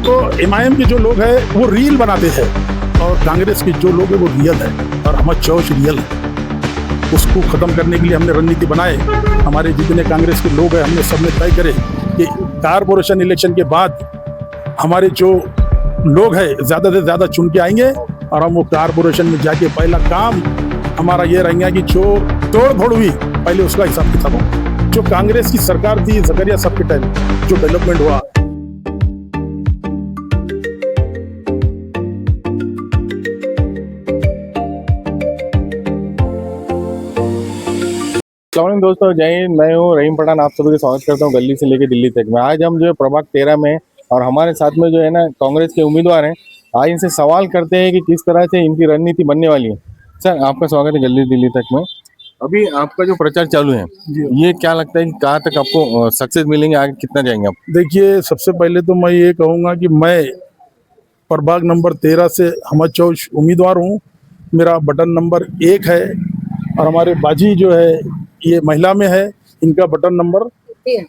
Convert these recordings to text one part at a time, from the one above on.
तो एमआईएम के जो लोग हैं वो रील बनाते हैं और कांग्रेस के जो लोग हैं वो रियल है और हमारा चौच रियल है। उसको ख़त्म करने के लिए हमने रणनीति बनाए। हमारे जितने कांग्रेस के लोग हैं हमने सबने तय करे कि कारपोरेशन इलेक्शन के बाद हमारे जो लोग हैं ज़्यादा से ज़्यादा चुन के आएंगे और हम वो कारपोरेशन में जाके पहला काम हमारा ये रहेगा कि जो तोड़ फोड़ हुई पहले उसका हिसाब किताब हो। जो कांग्रेस की सरकार थी ज़करिया साहब के टाइम जो डेवलपमेंट हुआ, दोस्तों जय हिंद। मैं हूँ रहीम पठान, आप सभी का स्वागत करता हूँ गली से लेकर दिल्ली तक में। आज हम जो है प्रभाग 13 में और हमारे साथ में जो है ना कांग्रेस के उम्मीदवार हैं। आज इनसे सवाल करते हैं कि किस तरह से इनकी रणनीति बनने वाली है। सर आपका स्वागत है गली दिल्ली तक में। अभी आपका जो प्रचार चालू है ये क्या लगता है कि कहाँ तक आपको सक्सेस मिलेंगे, आगे कितना जाएंगे आप? देखिए सबसे पहले तो मैं ये कहूँगा कि मैं प्रभाग नंबर 13 से हमद चौच उम्मीदवार हूँ। मेरा बटन नंबर 1 है और हमारे बाजी जो है ये महिला में है, इनका बटन नंबर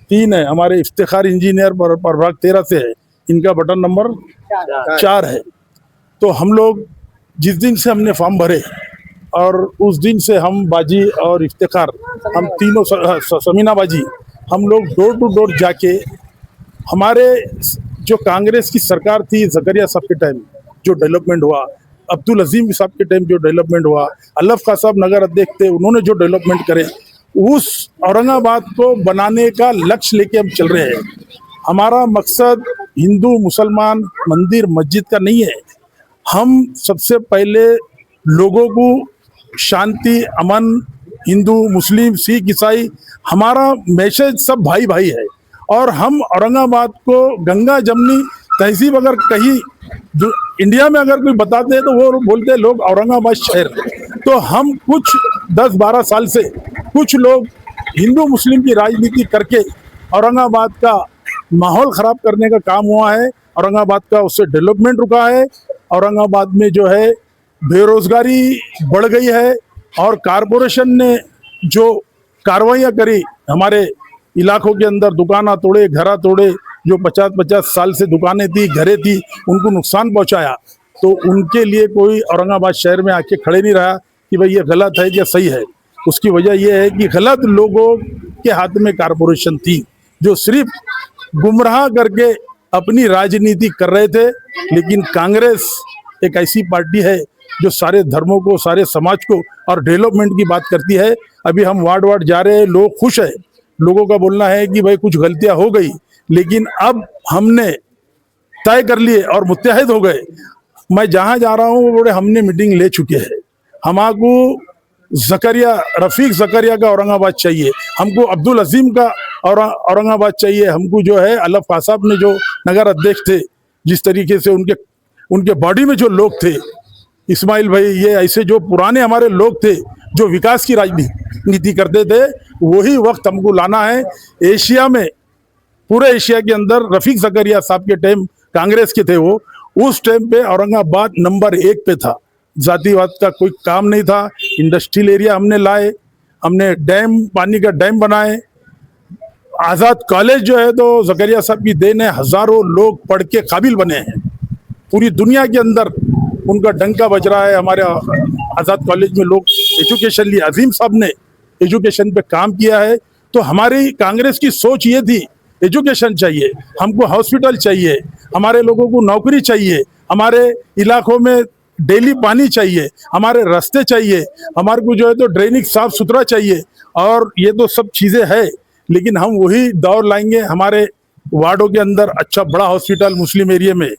3 है। हमारे इफ्तिखार इंजीनियर प्रभाग 13 से है, इनका बटन नंबर 4 है। तो हम लोग जिस दिन से हमने फॉर्म भरे और उस दिन से हम बाजी और इफ्तिखार हम तीनों समीना बाजी हम लोग डोर टू डोर जाके हमारे जो कांग्रेस की सरकार थी ज़करिया साहब के टाइम जो डेवलपमेंट हुआ, अब्दुल अजीम साहब के टाइम जो डेवलपमेंट हुआ, अल्लफ खां साहब नगर अध्यक्ष थे उन्होंने जो डेवलपमेंट करे, उस औरंगाबाद को बनाने का लक्ष्य लेके हम चल रहे हैं। हमारा मकसद हिंदू मुसलमान मंदिर मस्जिद का नहीं है। हम सबसे पहले लोगों को शांति अमन, हिंदू मुस्लिम सिख ईसाई, हमारा मैसेज सब भाई भाई है। और हम औरंगाबाद को गंगा जमनी तहजीब अगर कहीं इंडिया में अगर कोई बताते हैं तो वो बोलते हैं लोग औरंगाबाद शहर। तो हम कुछ 10-12 साल से कुछ लोग हिंदू मुस्लिम की राजनीति करके औरंगाबाद का माहौल ख़राब करने का काम हुआ है। औरंगाबाद का उससे डेवलपमेंट रुका है। औरंगाबाद में जो है बेरोजगारी बढ़ गई है और कारपोरेशन ने जो कार्रवाइयाँ करी, हमारे इलाकों के अंदर दुकाना तोड़े, घरा तोड़े, जो 50-50 साल से दुकानें थी घरें थी उनको नुकसान पहुंचाया। तो उनके लिए कोई औरंगाबाद शहर में आके खड़े नहीं रहा कि भाई ये गलत है या सही है। उसकी वजह यह है कि गलत लोगों के हाथ में कारपोरेशन थी जो सिर्फ गुमराह करके अपनी राजनीति कर रहे थे। लेकिन कांग्रेस एक ऐसी पार्टी है जो सारे धर्मों को, सारे समाज को और डेवलपमेंट की बात करती है। अभी हम वार्ड वार्ड जा रहे हैं, लोग खुश है, लोगों का बोलना है कि भाई कुछ गलतियां हो गई, लेकिन अब हमने तय कर लिए और मुत्तहिद हो गए। मैं जहां जा रहा हूं वो बड़े हमने मीटिंग ले चुके हैं। हमको ज़करिया रफ़ीक ज़करिया का औरंगाबाद चाहिए, हमको अब्दुल अजीम का औरंगाबाद चाहिए, हमको जो है अल्लफ खां साहब ने जो नगर अध्यक्ष थे, जिस तरीके से उनके बॉडी में जो लोग थे, इस्माइल भाई, ये ऐसे जो पुराने हमारे लोग थे जो विकास की राजनीति करते थे, वही वक्त हमको लाना है। एशिया में, पूरे एशिया के अंदर रफ़ीक ज़करिया साहब के टाइम कांग्रेस के थे, वो उस टाइम पे औरंगाबाद नंबर 1 पे था। जातिवाद का कोई काम नहीं था। इंडस्ट्रियल एरिया हमने लाए, हमने डैम, पानी का डैम बनाए। आज़ाद कॉलेज जो है तो ज़करिया साहब की देन है, हज़ारों लोग पढ़ के काबिल बने हैं। पूरी दुनिया के अंदर उनका डंका बज रहा है। हमारे आज़ाद कॉलेज में लोग एजुकेशन लिए, अजीम साहब ने एजुकेशन पे काम किया है। तो हमारी कांग्रेस की सोच ये थी, एजुकेशन चाहिए, हमको हॉस्पिटल चाहिए, हमारे लोगों को नौकरी चाहिए, हमारे इलाकों में डेली पानी चाहिए, हमारे रास्ते चाहिए, हमारे को जो है तो ड्रेनेज साफ सुथरा चाहिए। और ये तो सब चीज़ें हैं, लेकिन हम वही दौर लाएंगे। हमारे वार्डों के अंदर अच्छा बड़ा हॉस्पिटल, मुस्लिम एरिया में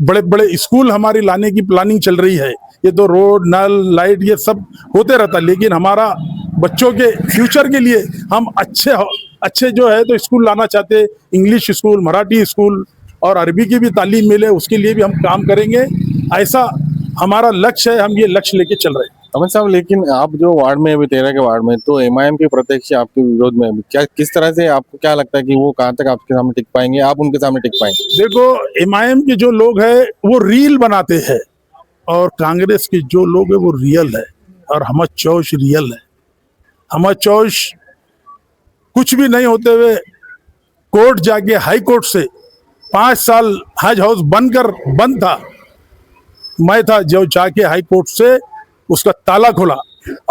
बड़े बड़े स्कूल हमारी लाने की प्लानिंग चल रही है। ये तो रोड, नल, लाइट ये सब होते रहता, लेकिन हमारा बच्चों के फ्यूचर के लिए हम अच्छे जो है तो स्कूल लाना चाहते हैं। इंग्लिश स्कूल, मराठी स्कूल और अरबी की भी तालीम मिले, उसके लिए भी हम काम करेंगे। ऐसा हमारा लक्ष्य है, हम ये लक्ष्य लेके चल रहे हैं। अमन साहब, लेकिन आप जो वार्ड में अभी 13 के वार्ड में, तो एमआईएम के प्रत्यक्ष आपके विरोध में क्या, किस तरह से आपको क्या लगता है कि वो कहाँ तक आपके सामने टिक पाएंगे, आप उनके सामने टिक पाएंगे? देखो, एमआईएम के जो लोग हैं वो रील बनाते हैं और कांग्रेस के जो लोग हैं वो रियल है और हमद चौच रियल है। हमद चौच कुछ भी नहीं होते हुए कोर्ट जाके, हाई कोर्ट से 5 साल हज हाउस बंद था, मैं था जो जाके हाई कोर्ट से उसका ताला खोला।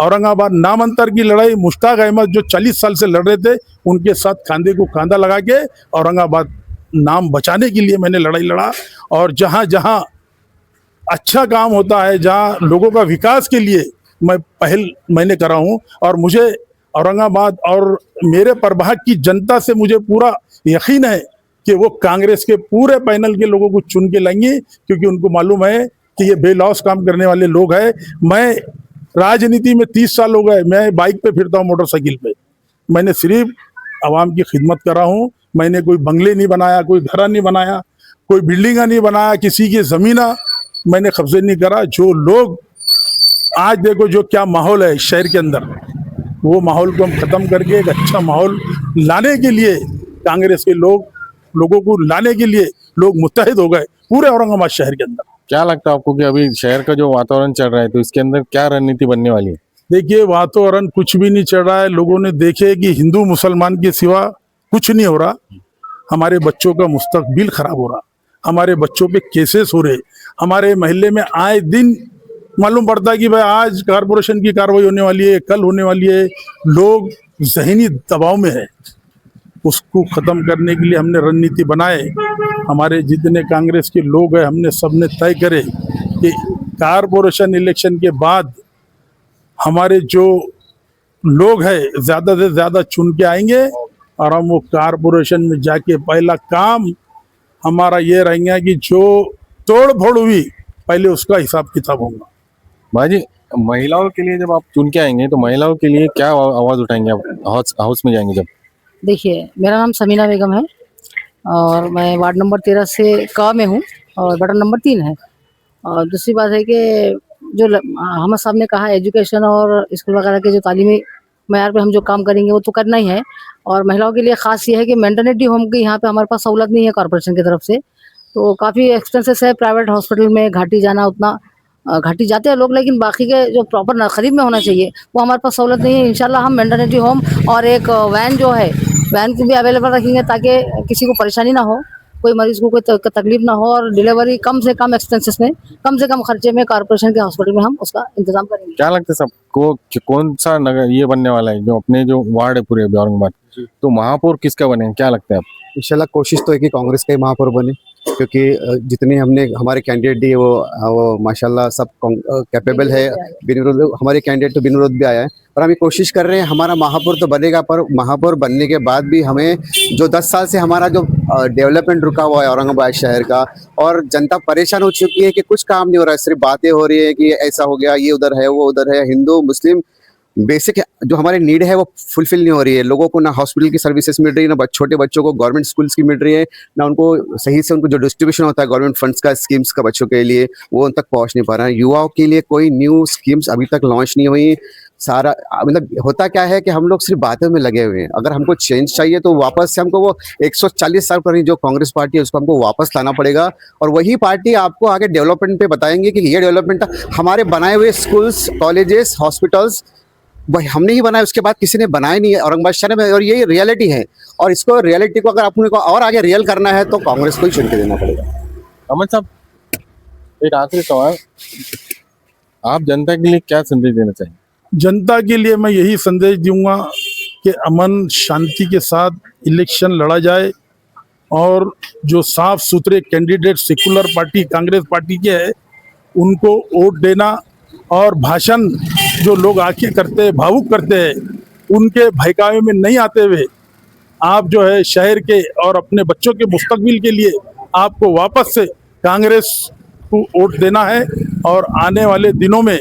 औरंगाबाद नामांतर की लड़ाई मुश्ताक अहमद जो 40 साल से लड़ रहे थे, उनके साथ कंधे को कंधा लगा के औरंगाबाद नाम बचाने के लिए मैंने लड़ाई लड़ा। और जहाँ जहाँ अच्छा काम होता है, जहाँ लोगों का विकास के लिए मैं पहल मैंने करा हूँ। और मुझे औरंगाबाद और मेरे प्रभाग की जनता से मुझे पूरा यकीन है कि वो कांग्रेस के पूरे पैनल के लोगों को चुन के लाएंगे, क्योंकि उनको मालूम है कि ये बेलौस काम करने वाले लोग हैं। मैं राजनीति में 30 साल हो गए, मैं बाइक पे फिरता हूँ, मोटरसाइकिल पे। मैंने सिर्फ आवाम की खिदमत करा हूँ। मैंने कोई बंगले नहीं बनाया, कोई घर नहीं बनाया, कोई बिल्डिंग नहीं बनाया, किसी की ज़मीना मैंने कब्जे नहीं करा। जो लोग आज देखो जो क्या माहौल है शहर के अंदर, वो माहौल को हम ख़त्म करके एक अच्छा माहौल लाने के लिए कांग्रेस के लोगों को लाने के लिए लोग मुत्तहिद हो गए पूरे औरंगाबाद शहर के अंदर। क्या लगता है आपको कि अभी शहर का जो वातावरण चल रहा है, तो इसके अंदर क्या रणनीति बनने वाली है? देखिए, वातावरण कुछ भी नहीं चल रहा है। लोगों ने देखे कि हिंदू मुसलमान के सिवा कुछ नहीं हो रहा। हमारे बच्चों का मुस्तकबिल खराब हो रहा, हमारे बच्चों पे केसेस हो रहे, हमारे मोहल्ले में आए दिन मालूम पड़ता है कि भाई आज कारपोरेशन की कार्रवाई होने वाली है, कल होने वाली है। लोग ज़हनी दबाव में है। उसको ख़त्म करने के लिए हमने रणनीति बनाए। हमारे जितने कांग्रेस के लोग हैं, हमने सबने तय करे कि कारपोरेशन इलेक्शन के बाद हमारे जो लोग हैं ज़्यादा से ज़्यादा चुन के आएंगे और हम वो कारपोरेशन में जाके पहला काम हमारा ये रहेगा कि जो तोड़ फोड़ हुई पहले उसका हिसाब किताब होगा। भाई, महिलाओं के लिए जब आप चुन के आएंगे तो महिलाओं के लिए क्या आवाज उठाएंगे आप हाउस में जाएंगे जब? देखिए, मेरा नाम समीना बेगम है और मैं वार्ड नंबर 13 से क में हूँ और बटन नंबर 3 है। और दूसरी बात है कि जो अहमद साहब ने कहा एजुकेशन और स्कूल वगैरह के जो तालीमी मयार पे हम जो काम करेंगे वो तो करना ही है। और महिलाओं के लिए ख़ास ये है कि मेटर्निटी होम की यहाँ पे हमारे पास सहूलत नहीं है कॉर्पोरेशन की तरफ से, तो काफ़ी एक्सपेंसेस है। प्राइवेट हॉस्पिटल में घाटी जाना, उतना घाटी जाते हैं लोग, लेकिन बाकी के जो प्रॉपर खरीद में होना चाहिए वो हमारे पास सहूलत नहीं है। इंशाल्लाह हम मेटर्निटी होम और एक वैन जो है, वैन को भी अवेलेबल रखेंगे ताकि किसी को परेशानी ना हो, कोई मरीज़ को कोई तकलीफ ना हो और डिलीवरी कम से कम एक्सपेंसेस में, कम से कम खर्चे में कॉर्पोरेशन के हॉस्पिटल में हम उसका इंतजाम करेंगे। क्या लगता है सबको कि कौन सा नगर ये बनने वाला है, जो अपने जो वार्ड है पूरे औरंगाबाद, तो महापौर किसका बने, क्या लगता है आप? इंशाल्लाह कोशिश तो है कि कांग्रेस का ही महापौर बने, क्योंकि जितने हमने हमारे कैंडिडेट दिए वो माशाल्लाह सब कैपेबल है। हमारे कैंडिडेट तो बिन विरोध भी आया है, और हम ये कोशिश कर रहे हैं हमारा महापौर तो बनेगा, पर महापौर बनने के बाद भी हमें जो 10 साल से हमारा जो डेवलपमेंट रुका हुआ है औरंगाबाद शहर का, और जनता परेशान हो चुकी है कि कुछ काम नहीं हो रहा है, सिर्फ बातें हो रही है कि ऐसा हो गया, ये उधर है, वो उधर है, हिंदू मुस्लिम बेसिक जो हमारी नीड है वो फुलफिल नहीं हो रही है। लोगों को ना हॉस्पिटल की सर्विसेज मिल रही है, ना छोटे बच्चों को गवर्नमेंट स्कूल्स की मिल रही है, ना उनको सही से उनको जो डिस्ट्रीब्यूशन होता है गवर्नमेंट फंड्स का, स्कीम्स का बच्चों के लिए, वो उन तक पहुंच नहीं पा रहा है। युवाओं के लिए कोई न्यू स्कीम्स अभी तक लॉन्च नहीं हुई। सारा मतलब होता क्या है कि हम लोग सिर्फ बातों में लगे हुए हैं। अगर हमको चेंज चाहिए तो वापस से हमको वो 140 साल पुरानी जो कांग्रेस पार्टी है उसको हमको वापस लाना पड़ेगा, और वही पार्टी आपको आगे डेवलपमेंट पे बताएंगे कि ये डेवलपमेंट हमारे बनाए हुए स्कूल्स, कॉलेजेस, हॉस्पिटल्स वही हमने ही बनाया, उसके बाद किसी ने बनाया नहीं है औरंगाबाद शहर में, और यही रियलिटी है। और इसको रियलिटी को अगर अपने को और आगे रियल करना है तो कांग्रेस को ही चुन के देना पड़ेगा। अहमद साहब, एक आखिरी सवाल, आप जनता के लिए क्या संदेश देना चाहिए? जनता के लिए मैं यही संदेश दूंगा कि अमन शांति के साथ इलेक्शन लड़ा जाए, और जो साफ सुथरे candidate secular party Congress party के हैं उनको वोट देना, और भाषण जो लोग आके करते हैं, भावुक करते हैं, उनके बहकावे में नहीं आते हुए आप जो है शहर के और अपने बच्चों के मुस्तकबिल के लिए आपको वापस से कांग्रेस को वोट देना है। और आने वाले दिनों में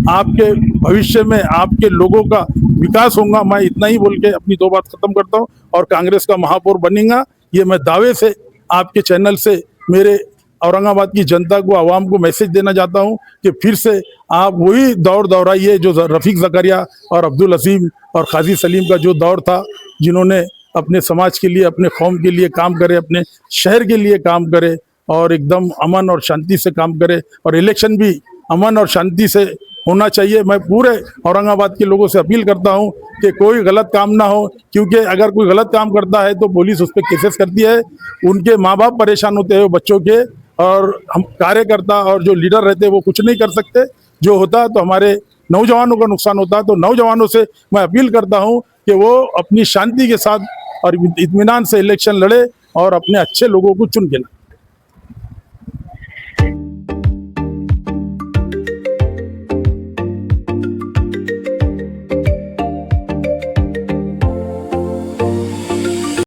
आपके भविष्य में आपके लोगों का विकास होगा। मैं इतना ही बोल के अपनी 2 बात खत्म करता हूँ, और कांग्रेस का महापौर बनेगा ये मैं दावे से आपके चैनल से मेरे औरंगाबाद की जनता को, आवाम को मैसेज देना चाहता हूं कि फिर से आप वही दौर दोहराइए जो रफ़ीक ज़करिया और अब्दुल अजीम और काजी सलीम का जो दौर था, जिन्होंने अपने समाज के लिए, अपने कौम के लिए काम करे, अपने शहर के लिए काम करे, और एकदम अमन और शांति से काम करे, और इलेक्शन भी अमन और शांति से होना चाहिए। मैं पूरे औरंगाबाद के लोगों से अपील करता हूं कि कोई गलत काम ना हो, क्योंकि अगर कोई गलत काम करता है तो पुलिस उस पर केसेस करती है, उनके माँ बाप परेशान होते हैं बच्चों के, और हम कार्यकर्ता और जो लीडर रहते हैं वो कुछ नहीं कर सकते। जो होता है तो हमारे नौजवानों का नुकसान होता है। तो नौजवानों से मैं अपील करता हूं कि वो अपनी शांति के साथ और इत्मीनान से इलेक्शन लड़े और अपने अच्छे लोगों को चुन के लाए।